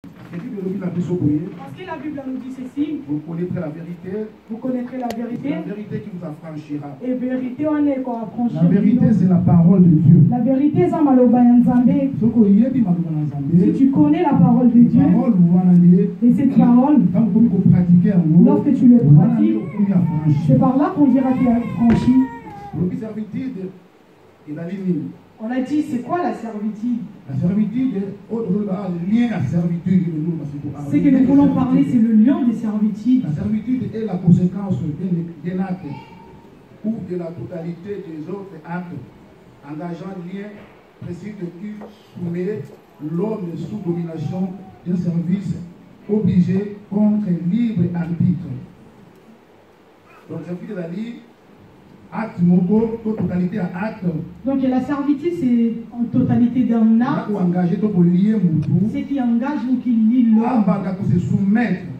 Parce que la Bible nous dit ceci. Vous connaîtrez la vérité. Vous connaîtrez la vérité. La vérité qui vous affranchira. Et vérité, on est quoi affranchir. La vérité, c'est la parole de Dieu. La vérité, c'est maloba nzambe. Si tu connais la parole de Dieu, et cette parole, lorsque tu le pratiques, c'est par là qu'on dira qu'il est affranchi. On a dit, c'est quoi la servitude? La servitude, lien à servitude. Ce que nous voulons parler, c'est le lien des servitudes. La servitude est la conséquence d'un acte ou de la totalité des autres actes engageant un lien précis de qui soumet l'homme sous domination d'un service obligé contre libre arbitre. Donc, servitude est la ligne. Acte, totalité à acte. Donc la servitude, c'est en totalité d'un acte. C'est qui engage ou qui lie l'homme.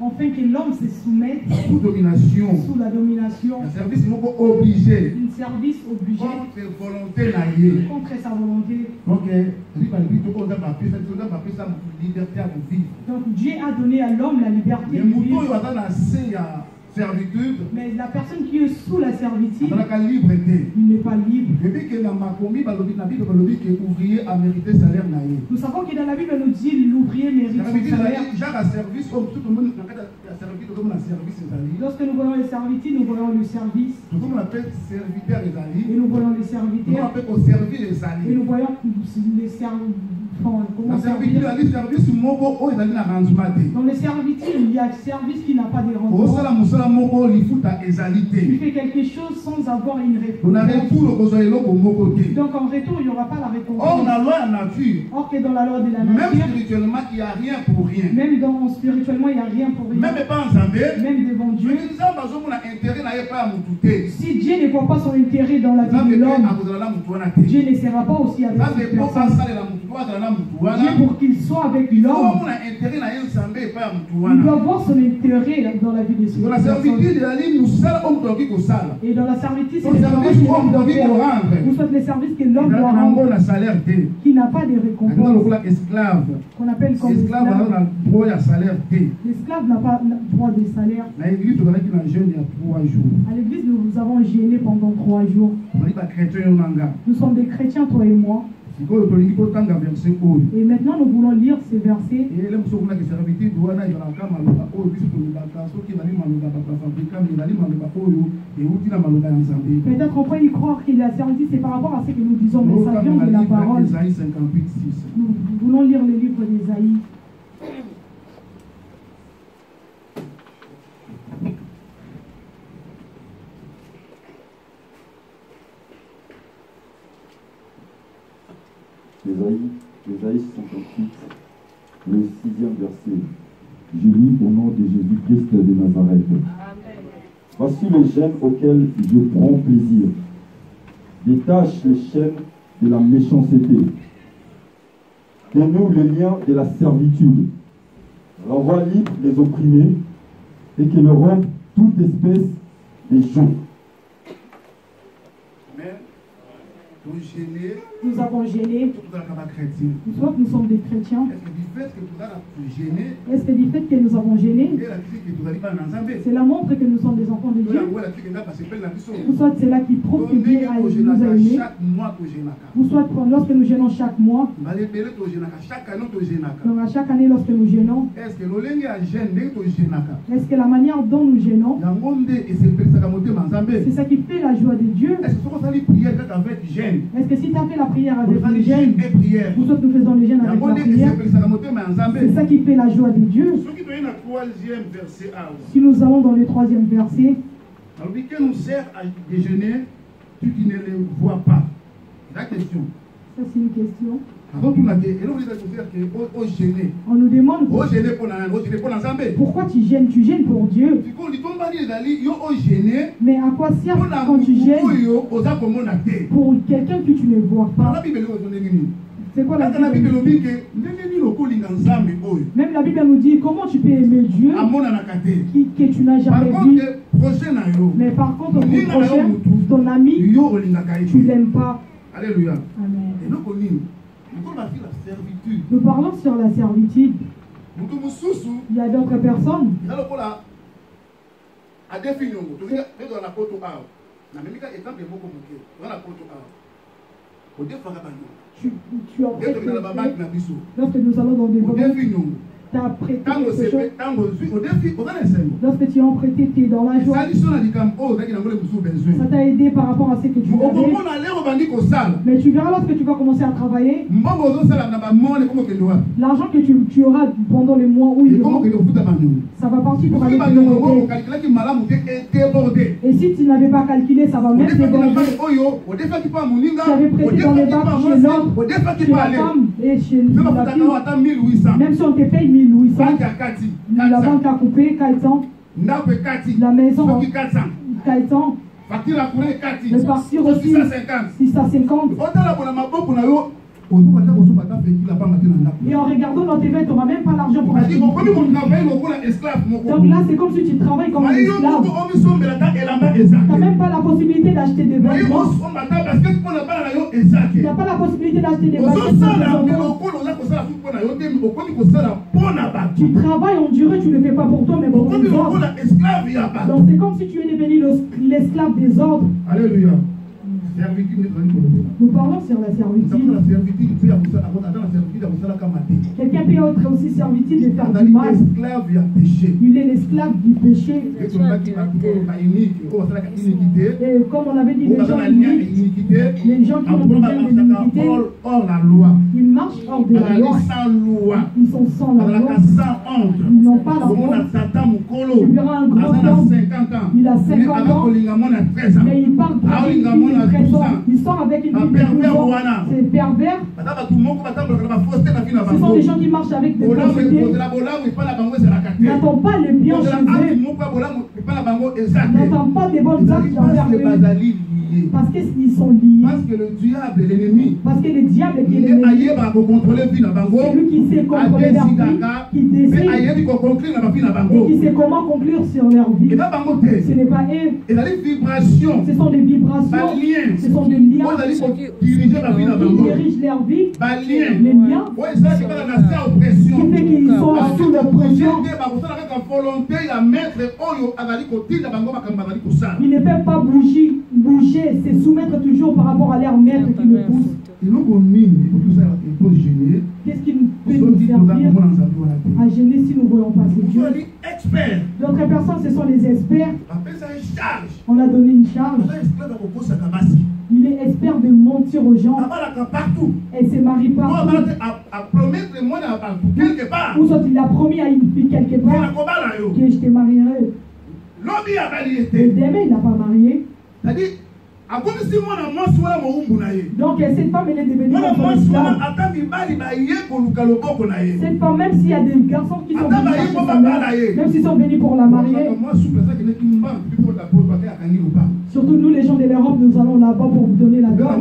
Afin que l'homme se soumette sous domination. Sous la domination. Un service obligé. Un service obligé. Contre sa volonté. Donc Dieu a donné à l'homme la liberté de vivre. Servitude. Mais la personne qui est sous la servitude, il n'est pas libre. Nous savons que dans la Bible, nous dit l'ouvrier mérite son salaire. Lorsque nous voyons les servitudes, nous voyons le service. Et nous voyons les serviteurs. Et nous voyons les serviteurs. Dans les servitudes, il y a un service qui n'a pas de rendement. Tu fais quelque chose sans avoir une récompense. Donc en retour, il n'y aura pas la récompense. Or que dans la loi de la nature, même spirituellement, il n'y a rien pour rien. Même spirituellement, il n'y a rien pour rien. Même devant Dieu. Si Dieu ne voit pas son intérêt dans la vie de l'homme, Dieu ne sera pas aussi avec cette personne. Dieu, pour qu'il soit avec l'homme, il doit voir son intérêt dans la vie de ce personne. Et dans la servitude, c'est le service que l'homme doit faire. Vous faites les services que l'homme doit rendre, qui n'a pas de récompense. Qu'on appelle comme esclave. L'esclave n'a pas droit de salaire. À l'église, nous avons jeûné pendant 3 jours. Nous sommes des chrétiens, toi et moi. Et maintenant, nous voulons lire ces versets. Peut-être qu'on peut y croire que la servitude, c'est par rapport à ce que nous disons, mais ça vient de la parole. Nous voulons lire le livre d'Ésaïe. Ésaïe 58, le 6e verset. Je lis au nom de Jésus-Christ de Nazareth. Amen. Voici les chaînes auxquelles je prends plaisir. Détache les chaînes de la méchanceté. Dénoue les liens de la servitude. Renvoie libre les opprimés et que le rompe toute espèce de joug. Nous avons gêné. Soit nous sommes des chrétiens. Est-ce que du fait que nous avons gêné, c'est la montre que nous sommes des enfants de Dieu? Ou soit c'est là qui prouve que Dieu nous a aimés. Ou soit lorsque nous gênons chaque mois. Donc à chaque année lorsque nous gênons. Est-ce que la manière dont nous gênons, c'est ça qui fait la joie de Dieu? Est-ce que si tu as fait la prière avec le jeûne, nous autres nous faisons le jeûne avec la prière, c'est ça qui fait la joie de Dieu? Si nous allons dans le 3e verset, que nous sert à déjeuner, tu qui ne le vois pas. La question. Ça c'est une question. On nous demande pourquoi tu gênes? Tu gênes pour Dieu. Mais à quoi sert quand tu gênes pour quelqu'un que tu ne vois pas? C'est quoi la Bible? Même la Bible nous dit comment tu peux aimer Dieu que tu n'as jamais vu. Mais par contre, ton prochain, ton ami, tu ne l'aimes pas. Alléluia. Amen. Nous parlons sur la servitude. Il y a d'autres personnes. Tu en prêtes lorsque nous allons dans des moments. Tu as prêté quelque chose. Lorsque tu as prêté, tu es dans la joie. Ça t'a aidé par rapport à ce que tu avais. Mais tu verras lorsque tu vas commencer à travailler, l'argent que tu auras pendant les mois où il ça va partir pour aller te. Et si tu n'avais pas calculé, ça va même déborder. Tu avais prêté dans les banques chez l'homme, chez la femme et chez la fille. Même si on te paye 1800, la banque a coupé 400, la maison 400, le partir aussi 650. Et en regardant dans tes vêtements, tu n'auras même pas l'argent pour acheter. Donc là, c'est comme si tu travailles comme un esclave. Tu n'as même pas la possibilité d'acheter des vêtements. Tu n'as pas la possibilité d'acheter des vêtements. Tu travailles en durée, tu ne le fais pas pour toi, mais pour les autres. Donc c'est comme si tu es devenu l'esclave des autres. Alléluia. Nous parlons sur la servitude. Quelqu'un peut être aussi servitude de faire du mal. Il est l'esclave du péché. Et comme on avait dit, les gens qui ont besoin de l'iniquité, ils marchent hors de la loi. Ils sont sans la loi. Ils n'ont pas la loi. Tu verras un grand homme, il a 50 ans, mais il parle de 13 ans. Il sort avec une fille de 12 ans. C'est pervers. Ce sont des gens qui marchent avec des prostituées. Ils n'attendent pas le bien chez eux. Ils n'attendent pas des bonnes actes envers eux. Parce qu'ils sont liés. Parce que le diable, l'ennemi, parce que le diable qui est l'ennemi, c'est lui qui sait contrôler leur vie, qui décide et qui sait comment conclure sur leur vie. Ce n'est pas eux. Ce sont des vibrations. Ce sont des liens qui dirigent leur vie. Les liens qui fait qu'ils sont sous l'oppression. Ils ne peuvent pas bouger, c'est soumettre toujours par rapport à leur maître qui le pousse. Qu'est-ce qui peut nous servir à gêner si nous ne voyons pas ce Dieu? D'autres personnes, ce sont les experts. On a donné une charge. Il est expert de mentir aux gens. Elle se marie partout. Ou soit il a promis à une fille quelque part que je te marierai. Et demain, il n'a pas marié. Donc cette femme elle est devenue cette femme, même s'il y a des garçons qui sont venus chercher sa mère, même s'ils sont venus pour la marier, surtout nous les gens de l'Europe, nous allons là-bas pour vous donner la dot.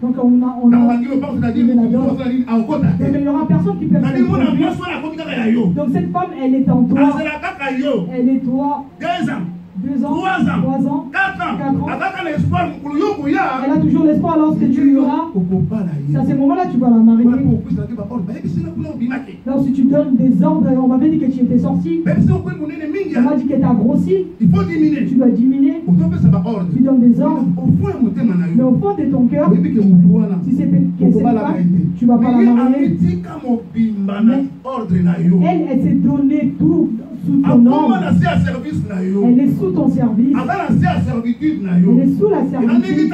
Donc on a donné la dot. Mais il n'y aura personne qui peut faire ça. Donc cette femme elle est en toi. Elle est toi. 2 ans, 3 ans, 4 ans. Elle a toujours l'espoir lorsque tu y auras. C'est à ce moment-là tu vas la marier. Donc si tu donnes des ordres, on m'avait dit que tu étais sorti. On m'a dit que tu as grossi. Tu dois diminuer. Tu donnes des ordres. Mais au fond de ton cœur, si c'est que c'est pas, tu ne vas pas la marier. Elle s'est donnée tout sous ton ordre. Elle est sous ton service. Elle est sous la servitude.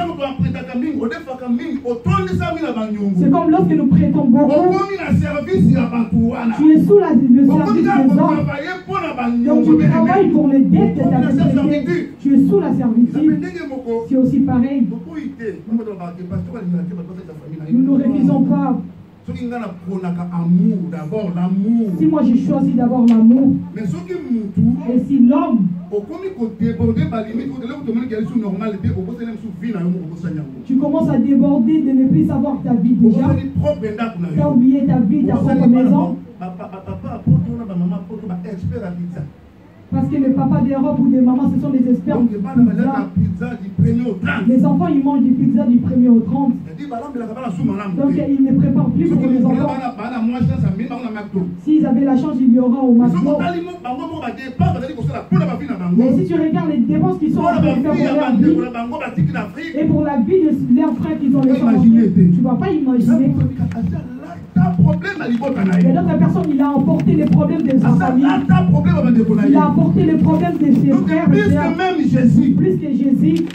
C'est comme lorsque nous prêtons beaucoup. Tu es sous le service des autres. Donc tu travailles pour les dettes que tu as prêtées. Tu es sous la servitude. C'est aussi pareil. Nous ne révisons pas. Si moi j'ai choisi d'abord l'amour, et si l'homme tu commences à déborder de ne plus savoir ta vie déjà, tu as oublié ta vie, ta propre maison. Parce que le papa d'Europe ou des mamans, ce sont des experts. Donc, les enfants, ils mangent du pizza du 1er au 30. Donc, ils ne préparent plus pour les enfants. S'ils avaient la chance, il y aura au McDo. Mais si tu regardes les dépenses qui sont en train de faire pour leur vie et pour la vie de leurs frères qui ont les enfants, tu ne vas pas imaginer. Et l'autre personne, il a emporté les problèmes de sa famille. Il a emporté les problèmes de ses frères. Plus que Jésus.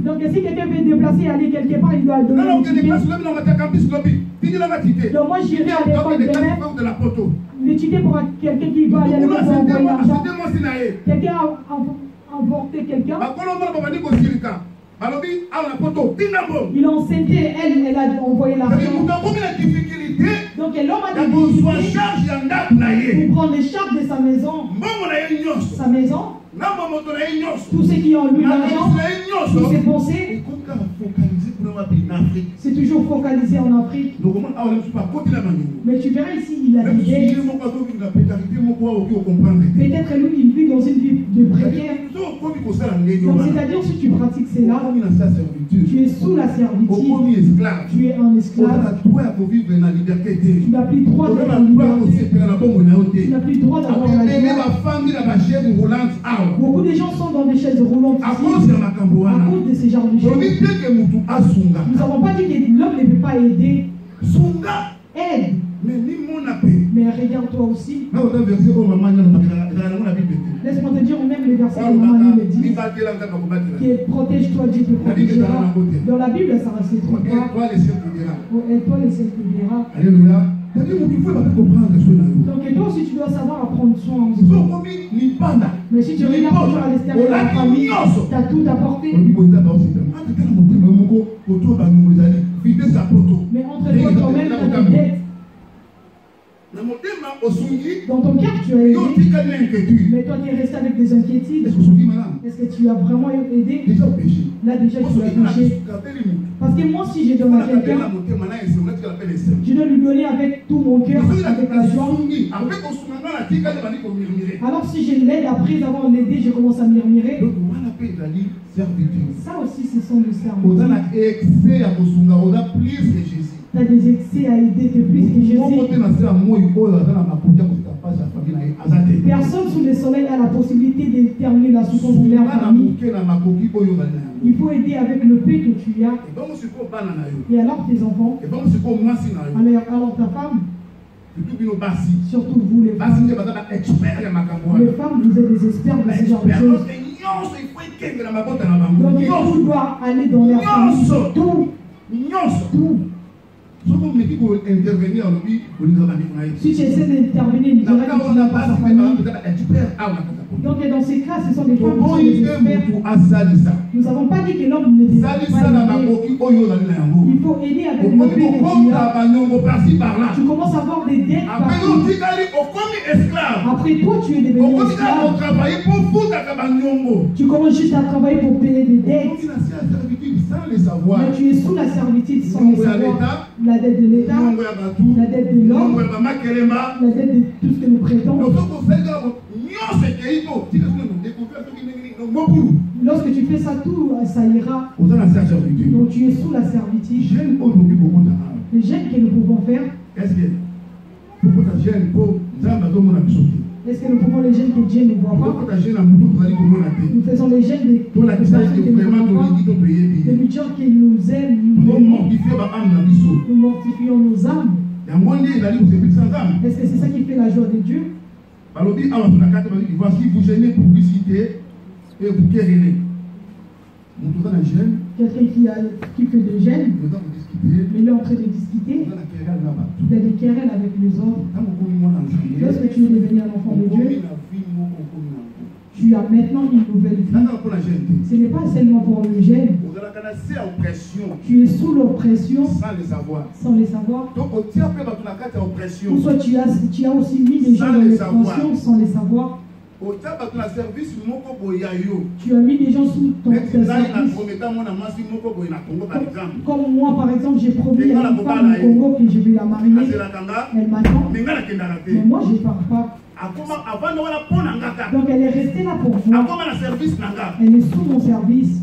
Donc si quelqu'un veut déplacer et aller quelque part, il doit donner un ticket. Donc moi j'irai à l'école demain. Le ticket pour quelqu'un qui va aller à l'école pour envoyer l'argent. Quelqu'un a emporté quelqu'un. Il a enceinté, elle a envoyé l'argent. Donc l'homme a des difficultés pour prendre les charges de sa maison. Sa maison. Tous ceux qui ont lu l'argent, tous ces pensées, c'est toujours focalisé en Afrique. Mais tu verras ici, il a des dettes. Peut-être lui, il vit dans une vie de précaire. Donc c'est-à-dire si tu pratiques cela, tu es sous la servitude, tu es un esclave. Tu n'as plus droit d'être en liberté. Tu n'as plus droit d'avoir la joie. Beaucoup de gens sont dans des chaises roulantes à cause de ces genres de choses. Nous n'avons pas dit que l'homme ne peut pas aider. Aide. Mais regarde-toi aussi. Laisse-moi te dire même les versets que maman me dit. Que protège-toi, Dieu te protégera. Dans la Bible, ça ne se trouve pas. Et toi, le ciel te verra. Alléluia. Donc toi aussi tu dois savoir apprendre soin en soi. Mais si tu regardes toujours à l'extérieur de la famille, tu as tout apporté. Mais entre toi toi-même, tu as des dettes. Dans ton cœur, tu as aidé. Mais toi, tu es resté avec des inquiétudes. Est-ce que tu as vraiment aidé? Là, déjà, tu as péché. Parce que moi, si je donne à quelqu'un, je dois lui donner avec tout mon cœur, avec la joie. Alors, si je l'aide, après avoir aidé, je commence à murmurer. Ça aussi, ce sont des services. Tu as des excès à aider de plus que Jésus. Personne sous le soleil a la possibilité de terminer la souffrance de leur famille. Il faut aider avec le peu que tu as. Et alors tes enfants. Alors ta femme. Surtout vous les femmes. Les femmes, vous êtes des experts de ce genre de choses. Donc tout doit aller dans leur famille. Tout. Si tu essaies d'intervenir, il dirait que tu n'as pas sa famille. Donc dans ces cas, ce sont des femmes qui sont des experts. Nous n'avons pas dit que l'homme ne devait pas aider. Il faut aider avec le peu que tu as. Tu commences à avoir des dettes partout. Après toi, tu es devenu esclave. Tu commences juste à travailler pour payer des dettes. Mais tu es sous la servitude sans le savoir. La dette de l'État, la dette de l'homme, la dette de tout ce que nous prêtons. Lorsque tu fais ça, tout ça ira. Donc tu es sous la servitude. Les gènes que nous pouvons faire. Est-ce que nous les gènes que Dieu ne voit pas? Nous faisons les gènes des personnes que nous ne voyons pas. De nous dire qu'ils nous aiment, nous mortifions nos âmes. Est-ce que c'est ça qui fait la joie de Dieu? Voici, vous gênez pour discuter et vous querellez. Quelqu'un qui fait des gènes, mais il est en train de discuter. Il y a des querelles avec les autres. Lorsque tu es devenu un enfant de Dieu, tu as maintenant une nouvelle vie. Ce n'est pas seulement pour le gène. Tu es sous l'oppression sans les savoir. Ou soit tu as aussi mis les gens dans l'oppression sans les savoir. Tu as mis des gens sous ton service. Comme moi, par exemple, j'ai promis à une femme au Congo que je vais la marier. Elle m'attend. Mais moi, je ne pars pas. Donc elle est restée là pour moi. Elle est sous mon service.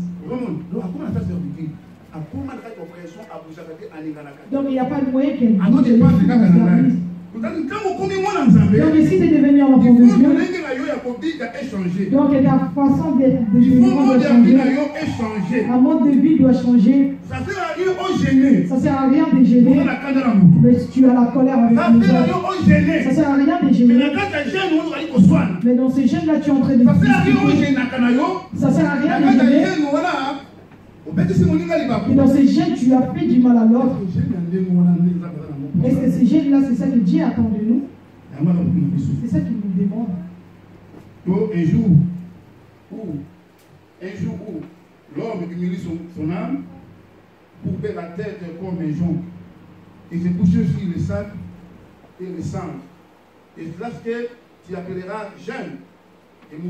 Donc il n'y a pas de moyen qu'elle bouge sous mon service. Donc si tu es devenu un enfant de Dieu, donc ta façon de changer. Un mode de vie doit changer. Ça ne sert à rien de gêner. Mais tu as la colère avec les autres. Ça ne sert à rien de gêner. Mais dans ces jeunes-là, tu es en train de discuter. Ça ne sert à rien de gêner. Et dans ces jeunes, tu as fait du mal à l'autre. Est-ce que ces jeunes-là, c'est ça que Dieu attend de nous? C'est ça qu'il nous demande. Un jour où l'homme humilie son âme pour faire la tête comme un jonc et se coucher sur le sac et le sang. Et lorsque tu appelleras jeune, quelqu'un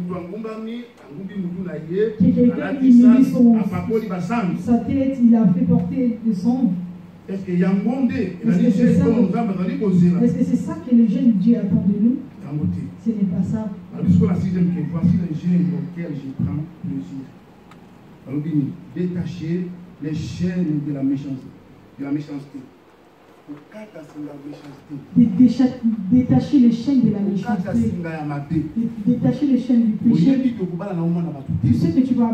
humilie sa tête, il a fait porter le sang. Est-ce que c'est ça que le jeune Dieu attend de nous? Ce n'est pas ça. Voici le jeune auquel je prends plaisir. Détacher les chaînes de la méchanceté. Détacher les chaînes de la méchanceté. Détacher les chaînes du péché. Tu sais que tu vas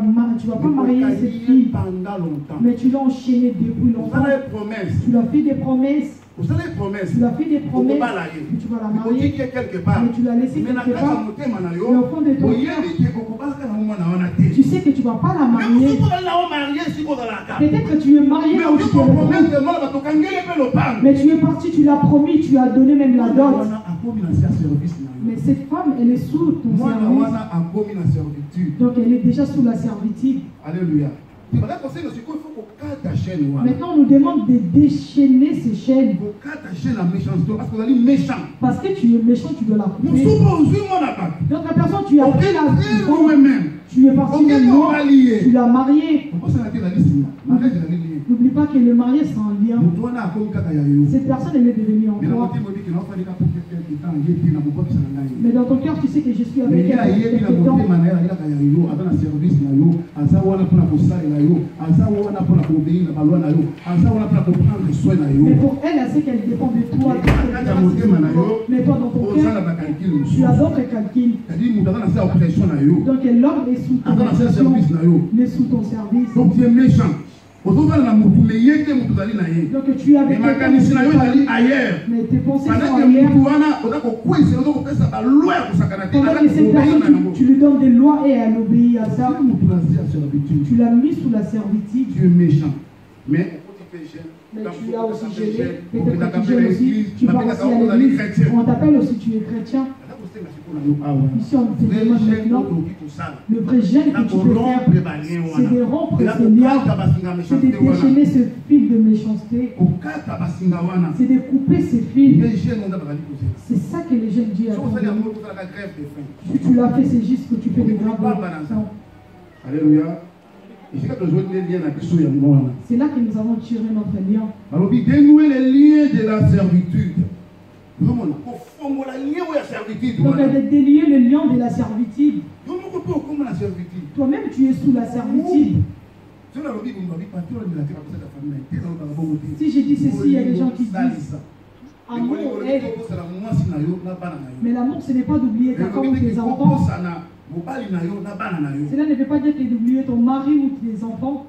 pas marier cette fille, mais tu l'as enchaîné depuis longtemps. Tu lui as fait des promesses. Tu lui as fait des promesses que tu vas la marier, mais tu l'as laissé quelque part. Mais au fond de ton cœur, tu sais que tu ne vas pas la marier. Peut-être que tu es marié là où tu es, mais tu es parti, tu l'as promis, tu as donné même la dot. Mais cette femme, elle est sous ton service. Donc elle est déjà sous la servitude. Alléluia. Maintenant, on nous demande de déchaîner ces chaînes. Parce que tu es méchant, tu dois la couper. Donc la personne, tu as pris la vie. Tu es parti même loin, tu l'as marié. N'oublie pas que le marié, c'est un lien. Cette personne, elle est devenue en toi. Mais dans ton cœur, tu sais que je suis avec elle. Mais pour elle, elle sait qu'elle dépend de toi. Mais toi, dans ton cœur, tu as d'autres calculs. Donc l'homme est sous ton oppression, il est sous ton service. Donc tu es méchant. Donc tu es avec quelqu'un, mais tes pensées sont ailleurs. Pendant que cette personne, tu lui donnes des lois et elle obéit à ça. Tu l'as mis sous la servitude. Tu es méchant. Mais tu as aussi gêné. Peut-être que tu gênes aussi. Tu vas aussi à l'église. On t'appelle aussi, tu es chrétien. Ici, on te demande maintenant, le vrai gêne que tu peux faire, c'est de rompre ce lien, c'est de déchaîner ce fil de méchanceté, c'est de couper ce fil. C'est ça que les jeunes disent. Si tu l'as fait, c'est juste que tu fais des graves. Alléluia. C'est là que nous avons tiré notre lien. Dénouer les liens de la servitude. Donc, elle a délié le lien de la servitude. Toi-même, tu es sous la servitude. Si je dis ceci, il y a des gens qui disent amour est. Mais l'amour, ce n'est pas d'oublier ta femme ou tes enfants. Cela ne veut pas dire que d'oublier ton mari ou tes enfants.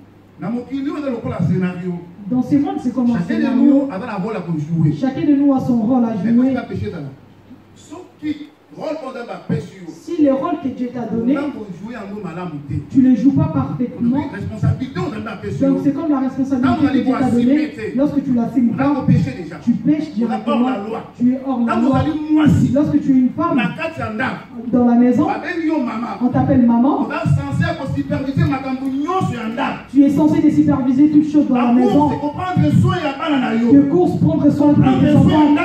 Dans ce monde, c'est comme un scénario. Chacun de nous a son rôle à jouer. Si le rôle que Dieu t'a donné, tu ne le joues pas parfaitement. Donc c'est comme la responsabilité que Dieu t'a donnée. Lorsque tu la filmes pas, tu pêches directement. Tu es hors la loi. Lorsque tu es une femme dans la maison, on t'appelle maman. Tu es censé de superviser toutes choses dans la maison. De course, prendre soin de tes enfants,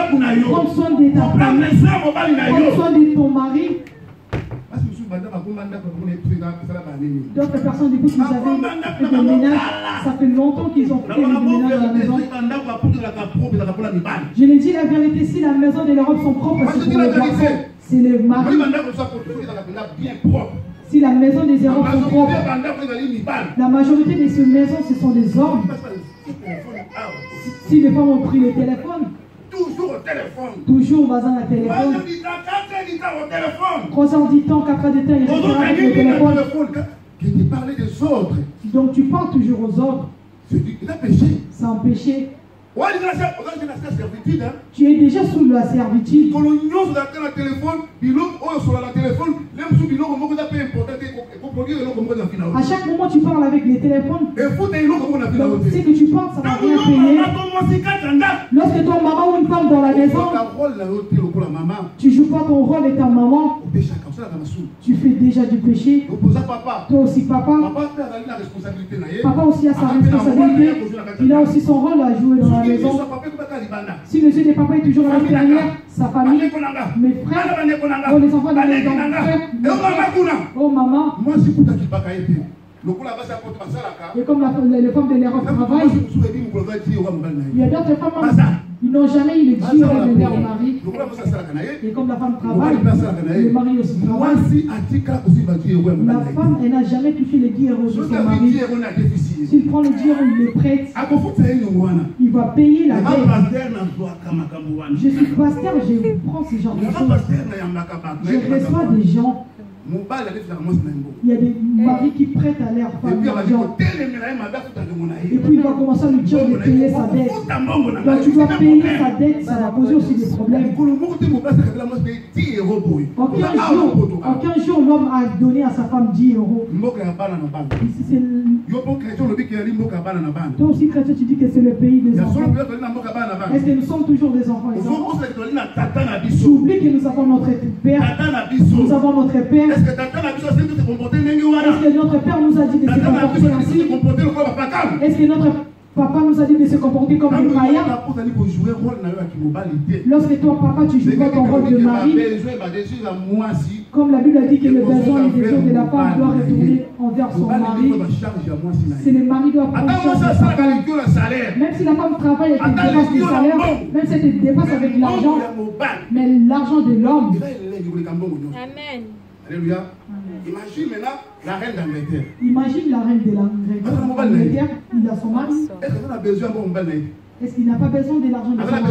prendre soin de ta famille, prendre soin de ton mari. D'autres personnes écoutent qu'ils avaient fait des ménages. Ça fait longtemps qu'ils ont fait des ménages dans la maison. Je l'ai dit la vérité, si la maison et les robes sont propres, c'est pour les garçons. C'est les maris. Si la maison des robes sont propres, la majorité de ces maisons, ce sont des hommes. Si les femmes ont pris le téléphone, toujours au téléphone. Toujours basant le téléphone. 3 heures du temps, 4 heures du temps, il reste avec le téléphone. Qui te parle des autres. Donc tu parles toujours aux autres. C'est un péché. C'est un péché. Tu es déjà sous la servitude. À chaque moment tu parles avec les téléphones. Donc c'est que tu parles, ça va rien payer. Lorsque ton maman ou une femme dans la maison, tu joues pas ton rôle étant maman. Tu fais déjà du péché. Toi aussi papa. Papa aussi a sa responsabilité. Il a aussi son rôle à jouer dans la maison. Si le yeux des papas est toujours à l'extérieur, sa famille, mes frères, oh les enfants de la maison, oh maman. Et comme les femmes de l'Europe travaillent, il y a d'autres femmes, ils n'ont jamais eu le Dieu de leur mari. Et comme la femme travaille, le mari aussi travaille. La femme, elle n'a jamais touché le Dieu de son mari. S'il prend le Dieu, il le prête. Il va payer la dette. Je suis pasteur, je prends ce genre de choses. Je reçois des gens. Il y a des maris qui prêtent à leur femme l'argent. Et puis il va commencer à lui dire de payer sa dette. Donc tu dois payer sa dette, ça va poser aussi des problèmes. En 15 jours, l'homme a donné à sa femme 10 euros. Ici, toi aussi, chrétien, tu dis que c'est le pays des enfants. Est-ce que nous sommes toujours des enfants? Tu oublies que nous avons notre père. Nous avons notre père. Est-ce que notre père nous a dit de se comporter ainsi? Est-ce que notre papa nous a dit de se comporter comme des païens? Lorsque toi, papa, tu joues pas ton rôle de mari, comme la Bible a dit que le besoin et les désirs de la femme doit retourner envers son mari, c'est le mari qui doit prendre soin de sa femme. Même si la femme travaille et qu'elle dépasse le salaire, même si elle dépasse avec l'argent, mais l'argent de l'homme. Amen. Alléluia. Imagine maintenant la reine d'Angleterre. Imagine la reine de l'Angleterre. Il a son mari. Est-ce qu'il a besoin de mari? Est-ce qu'il n'a pas besoin de l'argent de son mari?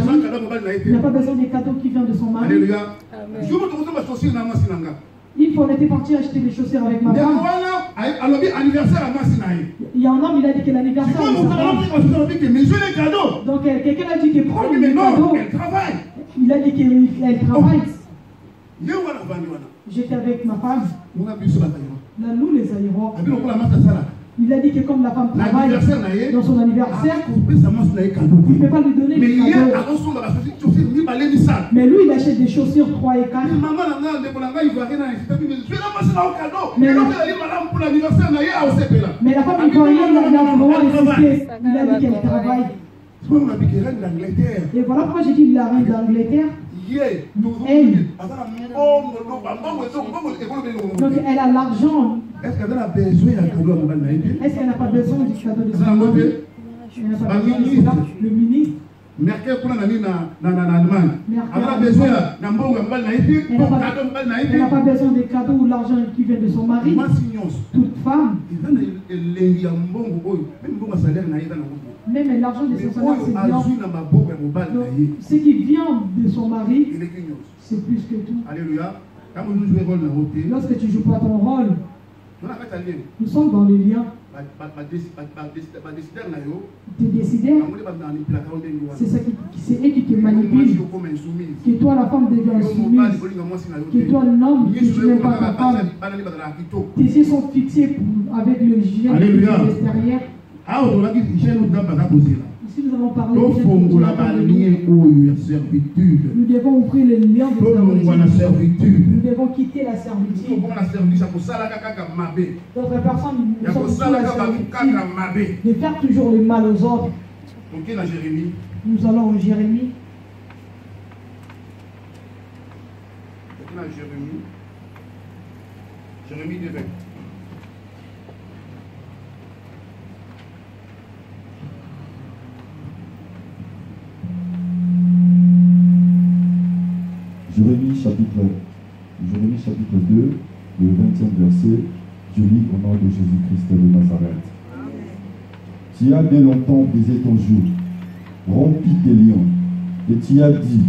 Il n'a pas besoin des cadeaux qui viennent de son mari. Alléluia. Une fois on était parti acheter des chaussures avec ma femme. Il y a un homme, il a dit que l'anniversaire de sa femme. Donc quelqu'un a dit qu'il prend les cadeaux. Il a dit qu'elle travaille. J'étais avec ma femme. Là, nous les aéros. Il a dit que comme la femme travaille dans son anniversaire, il ne peut pas lui donner des cadeaux. Mais lui, il achète des chaussures 3 et 4. Mais la femme ivoirienne, il a vraiment insisté. Il a dit qu'elle travaille. Et voilà pourquoi j'ai dit la reine d'Angleterre. Elle. Donc elle a l'argent. Est-ce qu'elle a besoin d'un cadeau à Mobile? Est-ce qu'elle n'a pas besoin du cadeau de son mari? Elle n'a pas besoin de cela. Le ministre. Merkel pour l'année en Allemagne. Elle a besoin d'un bon cadeau. Elle n'a pas besoin des cadeaux ou l'argent qui vient de son mari. Toute femme. Même l'argent de son salaire, c'est bien. Donc, ce qui vient de son mari, c'est plus que tout. Alléluia. Lorsque tu ne joues pas ton rôle, nous sommes dans les liens. Tes décideurs, c'est eux qui te manipulent. Que toi, la femme, deviens soumise. Que toi, l'homme, tu n'aimes pas ta femme. Tes yeux sont fixés avec le gien de l'extérieur. Ici, nous avons parlé de servitude. Nous devons ouvrir les liens de servitude. Nous devons quitter la servitude. D'autres personnes, nous sommes sous la servitude de faire toujours le mal aux autres. Nous allons en Jérémie. Jérémie 2:20. Jérémie chapitre 2, le 20e verset, je lis au nom de Jésus-Christ de Nazareth. Tu as dès longtemps brisé ton joug, rompi tes lions, et tu as dit,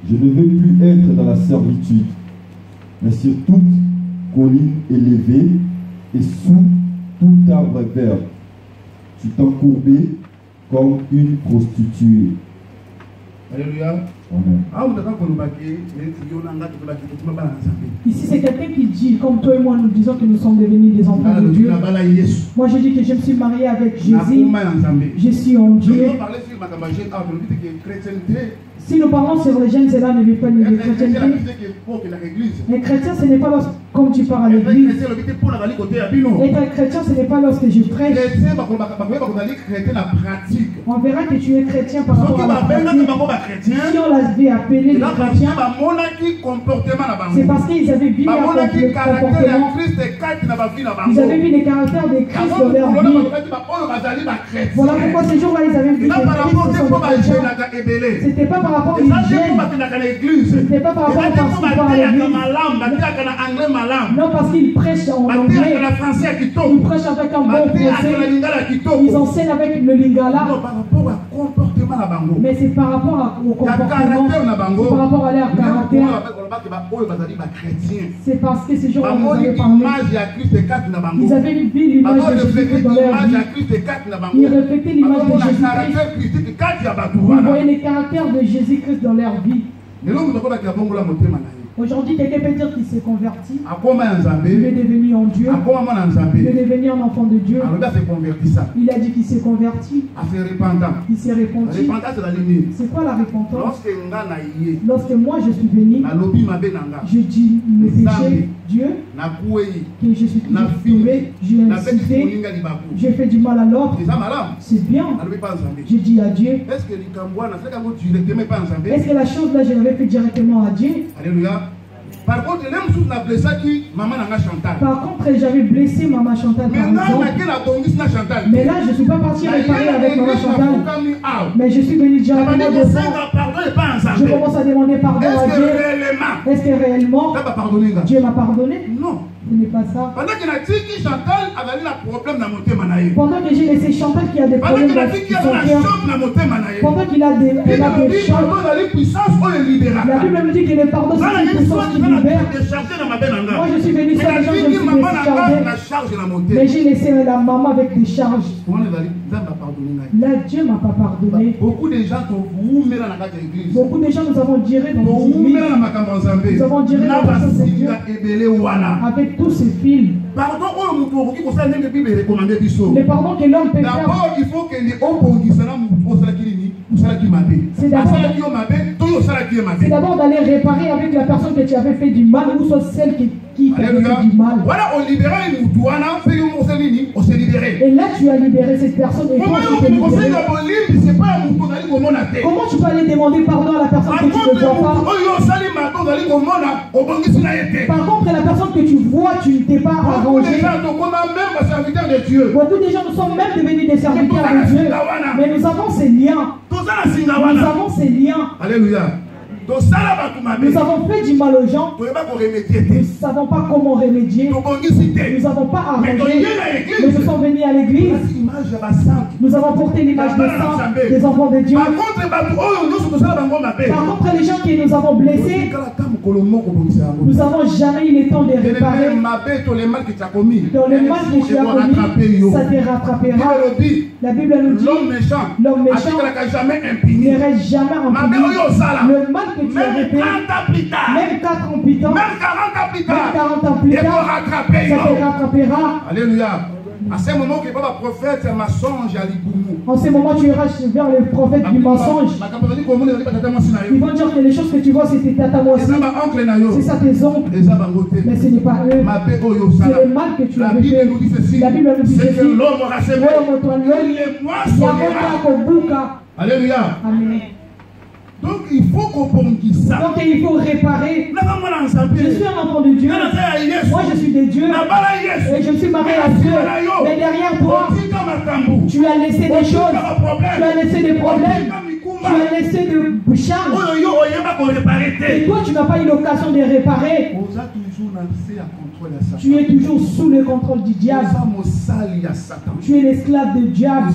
je ne veux plus être dans la servitude, mais sur toute colline élevée et sous tout arbre vert, tu t'en courbais comme une prostituée. Alléluia. Amen. Ici, c'est quelqu'un qui dit, comme toi et moi, nous disons que nous sommes devenus des enfants de Dieu. Moi, je dis que je me suis marié avec Jésus. Je suis en Dieu. Si nous parlons sur les jeunes, cela ne veut pas nous dire chrétienté. Un chrétien, ce n'est pas lorsque, comme tu pars à l'église. Être chrétien, ce n'est pas lorsque je prêche. On verra que tu es chrétien par rapport à la pratique. Si on l'avait appelé les chrétiens, c'est parce qu'ils avaient vu leur comportement. Ils avaient vu les caractères de Christ dans leur vie. Voilà pourquoi ces jours-là, ils avaient vu que Christ sont des chrétiens. C'était pas par rapport à l'église. C'était pas par rapport à parce qu'ils parlent à l'église. Non, parce qu'ils prêchent en anglais. Ils prêchent avec un bon français. Ils enseignent avec le lingala. Mais c'est par rapport au comportement. C'est par rapport à leur caractère. C'est parce que ces gens-là nous avaient parlé. Ils avaient vu l'image de Jésus-Christ dans leur vie. Ils reflétaient l'image de Jésus-Christ. Ils voyaient les caractères de Jésus-Christ dans leur vie. Aujourd'hui, quelqu'un peut dire qu'il s'est converti. Il est devenu en Dieu. Il est devenu un enfant de Dieu. Il a dit qu'il s'est converti. Il s'est repenti. C'est quoi la repentance? Lorsque moi je suis venu, je dis le péché, Dieu, que je suis tombé, j'ai insulté, j'ai fait du mal à l'autre. C'est bien. Je dis à Dieu. Est-ce que la chose là, je l'avais fait directement à Dieu? Alléluia. Par contre, par contre, j'avais blessé Maman Chantal par exemple. Mais là, je ne suis pas parti réparer avec Maman Chantal. Mais je suis venu directement devant. Je commence à demander pardon à Dieu. Est-ce que réellement Dieu m'a pardonné? Non. Ce n'est pas ça. Pendant que j'ai laissé Chantal qui a des problèmes dans son cœur, pendant qu'il a des chocs, la Bible me dit que le pardon c'est une puissance qui libère. Moi je suis venu sur les gens, je me suis déchargé. Mais j'ai laissé la maman avec des charges. Là Dieu ne m'a pas pardonné. Beaucoup de gens Beaucoup de gens nous avons diré dans l'église. Nous avons diré dans la chose de Dieu. Avec tous ces fils. Les pardons que l'homme peut faire. D'abord, il faut que c'est d'abord d'aller réparer avec la personne que tu avais fait du mal ou soit celle qui t'a fait du mal. Et là, tu as libéré cette personne et toi, tu t'es libéré. Comment tu peux aller demander pardon à la personne que tu ne vois pas? Par contre, la personne que tu vois, tu ne t'es pas arrangé. Beaucoup de gens, nous sommes même devenus des serviteurs de Dieu. Mais nous avons ces liens. Nous avons ces liens. Alléluia. Nous avons fait du mal aux gens. Nous ne savons pas comment remédier. Nous n'avons pas arrangé. Mais nous sommes venus à l'église. Nous avons porté l'image des saints, des enfants de Dieu. Par contre, les gens que nous avons blessés, nous n'avons jamais eu le temps de réparer. Dans le mal que tu as commis, ça te rattrapera. La Bible nous dit, l'homme méchant ne reste jamais impuni. Le mal que tu as fait, même 4 ans plus tard, même 40 ans plus tard, ça te rattrapera. Alléluia. À ce moment que le prophète c'est mensonge à l'Iboumou. En ce moment, tu iras vers le prophète du mensonge. Ils vont dire que les choses que tu vois, c'est tes tatas aussi. C'est ça tes oncles. Mais ce n'est pas eux. C'est le mal que tu as fait. La Bible nous dit ceci. Alléluia. Amen. Donc il faut comprendre ça. Donc il faut réparer. Je suis un enfant de Dieu. Moi je suis de Dieu. Et je suis marié à Dieu. Mais derrière toi, tu as laissé des choses. Tu as laissé des problèmes. Tu as laissé de charges. Et toi tu n'as pas eu l'occasion de réparer. Tu es toujours sous le contrôle du diable. Tu es l'esclave du diable.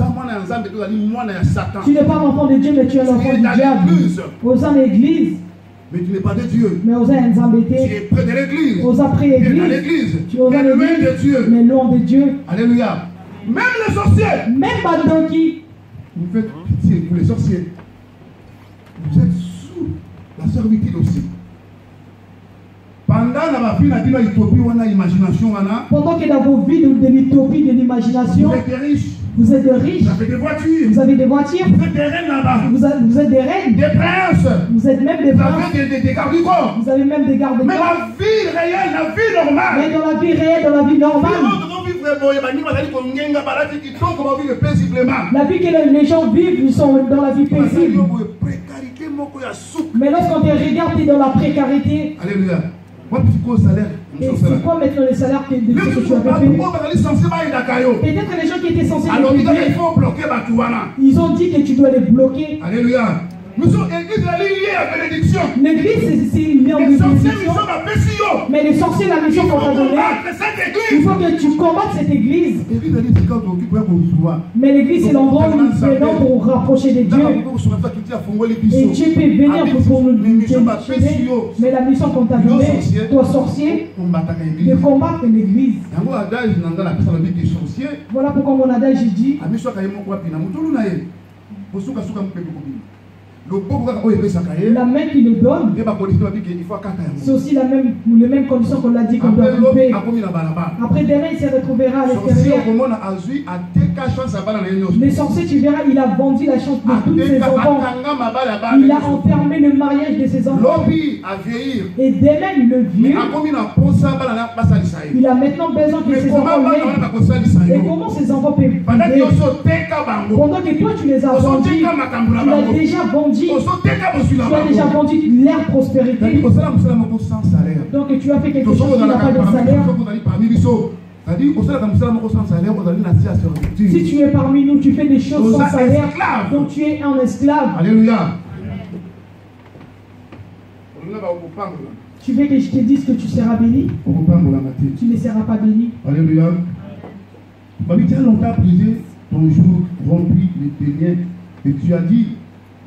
Tu n'es pas l'enfant de Dieu, mais tu es l'enfant du diable. Aux en église. Mais tu n'es pas de Dieu. Mais aux en embêté. Tu es près de l'église. Aux après l'église. Tu es aux en loin de Dieu. Mais loin de Dieu. Alléluia. Même les sorciers. Même Badoki. Vous faites pitié pour les sorciers. Vous êtes sous la servitude aussi. Pendant que dans vos vies de l'utopie, de l'imagination, vous êtes riches. Vous êtes riches. Vous avez des voitures. Vous avez des voitures. Vous êtes des reines là-bas. Vous êtes des reines. Des princes. Vous êtes même des princes. Vous avez des gardes du corps. Vous avez même des gardes du corps. Mais la vie réelle, la vie normale. Mais dans la vie réelle, dans la vie normale. La vie que les gens vivent, ils sont dans la vie paisible. Mais lorsqu'on te regarde, tu es dans la précarité. Alléluia. Et c'est quoi maintenant le salaire que tu avais fait? Peut-être les gens qui étaient censés alors ils ont dit que tu dois les bloquer. Alléluia. L'église c'est une liée en bénédiction. Mais les sorciers, la mission qu'on t'a donnée, il faut que tu combattes cette église. Mais l'église c'est l'endroit où nous venons pour rapprocher de Dieu. Et Dieu peut venir pour nous aider. Mais la mission qu'on t'a donnée, toi sorcier, de combattre l'église. Voilà pourquoi mon adage dit. La main qui le donne, c'est aussi les mêmes conditions qu'on l'a dit qu'on doit couper. Après demain, il se retrouvera à l'extérieur. Les sorciers, tu verras, il a vendu la chance de tous ses enfants. Il a enfermé le mariage de ses enfants. Et demain, le vieux, il a maintenant besoin que ses enfants l'aident. Et comment ses enfants peuvent aider? Pendant que toi, tu les as vendus, tu l'as déjà vendu. Tu as déjà vendu l'air prospérité. Donc tu as fait quelque chose qui n'a pas de salaire. Si tu es parmi nous, tu fais des choses sans salaire. Donc tu es un esclave. Alléluia. Tu veux que je te dise que tu seras béni? Tu ne seras pas béni. Alléluia. Tu as longtemps prisé ton jour rempli de tes liens. Et tu as dit,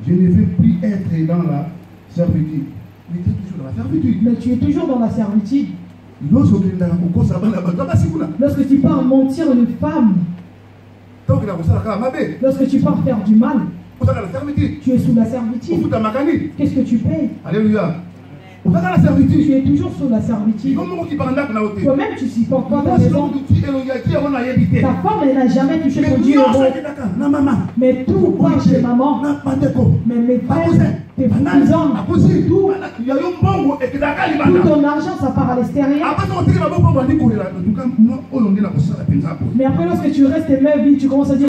je ne veux plus être dans la servitude. Mais tu es toujours dans la servitude. Mais tu es toujours dans la servitude. Lorsque tu pars mentir une femme, lorsque tu pars faire du mal, tu es sous la servitude. Qu'est-ce que tu payes? Alléluia. Tu es toujours sous la servitude. Toi-même, tu supportes pas ta maison. Ta femme, elle n'a jamais touché ton Dieu. Mais tout part chez maman. Mais mes frères, tes cousins, tout ton argent, ça part à l'extérieur. Mais après, lorsque tu restes tes mains vides, tu commences à dire